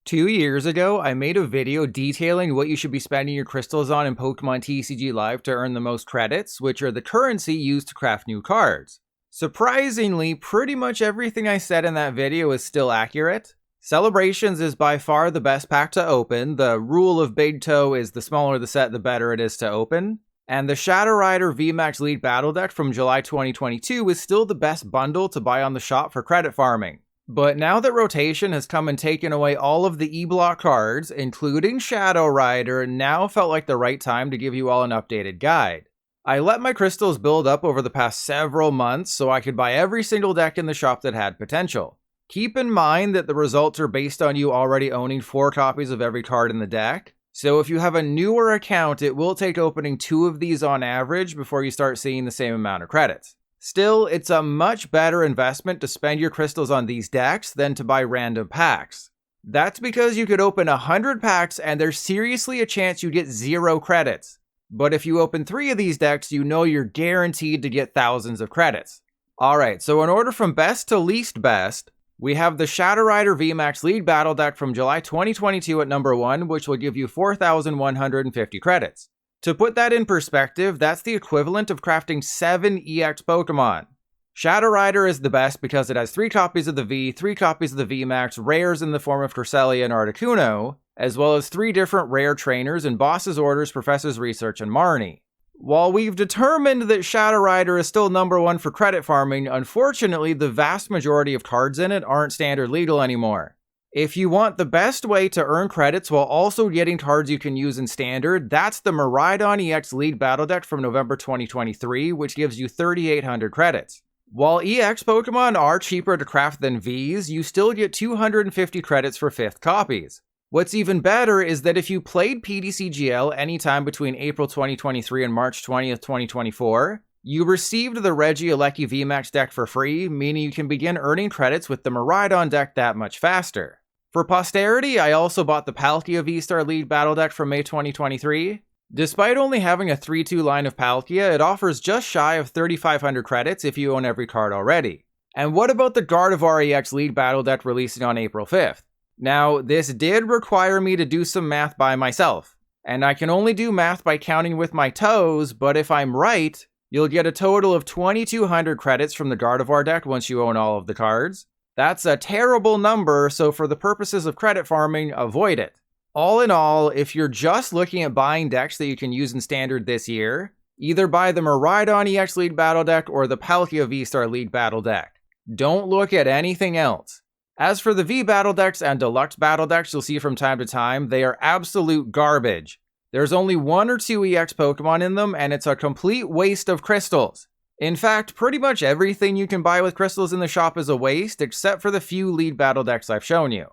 2 years ago, I made a video detailing what you should be spending your crystals on in Pokemon TCG Live to earn the most credits, which are the currency used to craft new cards. Surprisingly, pretty much everything I said in that video is still accurate. Celebrations is by far the best pack to open. The rule of Big Toe is the smaller the set, the better it is to open. And the Shadow Rider VMAX Lead Battle Deck from July 2022 is still the best bundle to buy on the shop for credit farming. But now that rotation has come and taken away all of the E-Block cards, including Shadow Rider, now felt like the right time to give you all an updated guide. I let my crystals build up over the past several months so I could buy every single deck in the shop that had potential. Keep in mind that the results are based on you already owning 4 copies of every card in the deck, so if you have a newer account, it will take opening 2 of these on average before you start seeing the same amount of credits. Still, it's a much better investment to spend your crystals on these decks than to buy random packs. That's because you could open 100 packs and there's seriously a chance you get 0 credits. But if you open 3 of these decks, you know you're guaranteed to get thousands of credits. Alright, so in order from best to least best, we have the Shadow Rider VMAX Lead Battle Deck from July 2022 at number 1, which will give you 4,150 credits. To put that in perspective, that's the equivalent of crafting 7 EX Pokemon. Shadow Rider is the best because it has 3 copies of the V, 3 copies of the VMAX, rares in the form of Cresselia and Articuno, as well as 3 different rare trainers in Boss's Orders, Professor's Research, and Marnie. While we've determined that Shadow Rider is still number 1 for credit farming, unfortunately the vast majority of cards in it aren't standard legal anymore. If you want the best way to earn credits while also getting cards you can use in Standard, that's the Miraidon EX Lead Battle Deck from November 2023, which gives you 3,800 credits. While EX Pokemon are cheaper to craft than Vs, you still get 250 credits for 5th copies. What's even better is that if you played PTCGL anytime between April 2023 and March 20th, 2024, you received the Regieleki VMAX deck for free, meaning you can begin earning credits with the Miraidon deck that much faster. For posterity, I also bought the Palkia V-Star Lead Battle Deck from May 2023. Despite only having a 3-2 line of Palkia, it offers just shy of 3,500 credits if you own every card already. And what about the Gardevoir EX Lead Battle Deck releasing on April 5th? Now, this did require me to do some math by myself, and I can only do math by counting with my toes, but if I'm right, you'll get a total of 2,200 credits from the Gardevoir deck once you own all of the cards. That's a terrible number, so for the purposes of credit farming, avoid it. All in all, if you're just looking at buying decks that you can use in Standard this year, either buy the Miraidon EX Lead Battle Deck or the Palkia V-Star Lead Battle Deck. Don't look at anything else. As for the V Battle Decks and Deluxe Battle Decks you'll see from time to time, they are absolute garbage. There's only 1 or 2 EX Pokemon in them, and it's a complete waste of crystals. In fact, pretty much everything you can buy with crystals in the shop is a waste, except for the few lead battle decks I've shown you.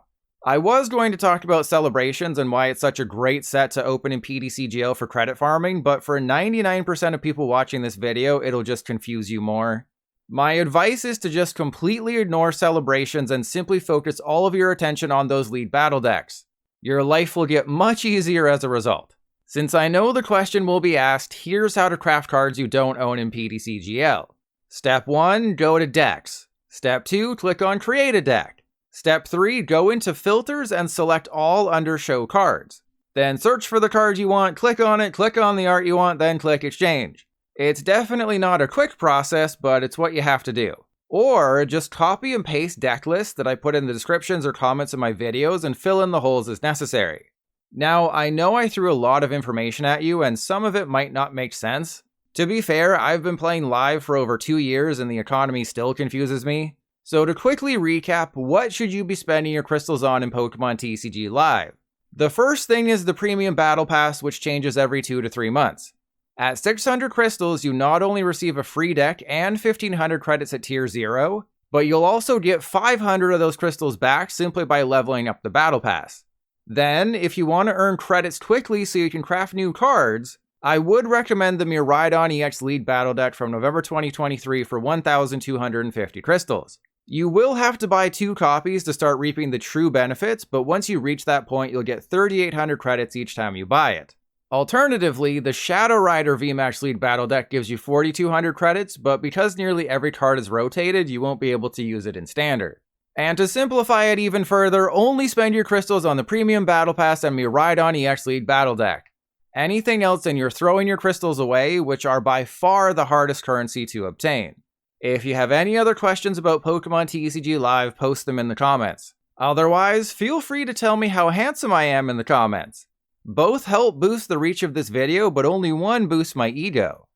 I was going to talk about Celebrations and why it's such a great set to open in PTCGL for credit farming, but for 99% of people watching this video, it'll just confuse you more. My advice is to just completely ignore Celebrations and simply focus all of your attention on those lead battle decks. Your life will get much easier as a result. Since I know the question will be asked, here's how to craft cards you don't own in PTCGL. Step 1, go to Decks. Step 2, click on Create a Deck. Step 3, go into Filters and select all under Show Cards. Then search for the card you want, click on it, click on the art you want, then click Exchange. It's definitely not a quick process, but it's what you have to do. Or just copy and paste deck lists that I put in the descriptions or comments of my videos and fill in the holes as necessary. Now, I know I threw a lot of information at you and some of it might not make sense. To be fair, I've been playing live for over 2 years and the economy still confuses me. So to quickly recap, what should you be spending your crystals on in Pokemon TCG Live? The first thing is the Premium Battle Pass, which changes every 2 to 3 months. At 600 crystals, you not only receive a free deck and 1,500 credits at Tier 0, but you'll also get 500 of those crystals back simply by leveling up the Battle Pass. Then, if you want to earn credits quickly so you can craft new cards, I would recommend the Miraidon EX Lead Battle Deck from November 2023 for 1,250 crystals. You will have to buy 2 copies to start reaping the true benefits, but once you reach that point, you'll get 3,800 credits each time you buy it. Alternatively, the Shadow Rider VMAX Lead Battle Deck gives you 4,200 credits, but because nearly every card is rotated, you won't be able to use it in Standard. And to simplify it even further, only spend your crystals on the Premium Battle Pass and Miraidon EX League Battle Deck. Anything else and you're throwing your crystals away, which are by far the hardest currency to obtain. If you have any other questions about Pokemon TCG Live, post them in the comments. Otherwise, feel free to tell me how handsome I am in the comments. Both help boost the reach of this video, but only one boosts my ego.